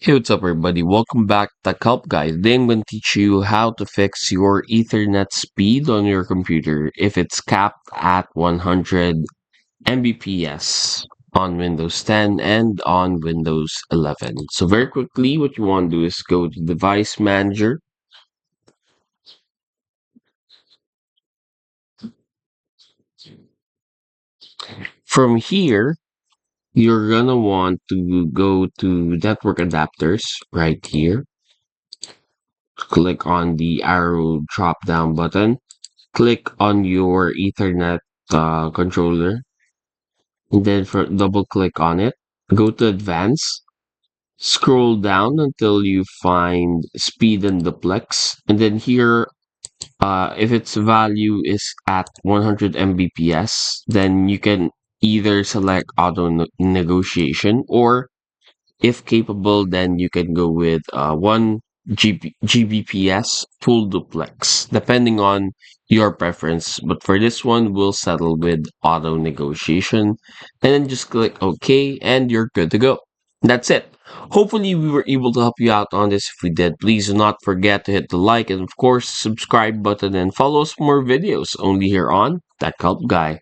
Hey, what's up, everybody? Welcome back to Tech Help Guys. Today I'm going to teach you how to fix your Ethernet speed on your computer if it's capped at 100 Mbps on Windows 10 and on Windows 11. So very quickly, what you want to do is go to Device Manager. From here, you're going to want to go to Network Adapters right here. Click on the arrow drop down button. Click on your Ethernet controller, and then for double click on it. Go to Advanced. Scroll down until you find Speed and Duplex, and then here, if its value is at 100 Mbps, then you can either select Auto Negotiation, or if capable, then you can go with 1 Gbps full duplex, depending on your preference. But for this one, we'll settle with auto negotiation. And then just click OK, and you're good to go. That's it. Hopefully, we were able to help you out on this. If we did, please do not forget to hit the like and, of course, subscribe button and follow us for more videos only here on Tech Help Guy.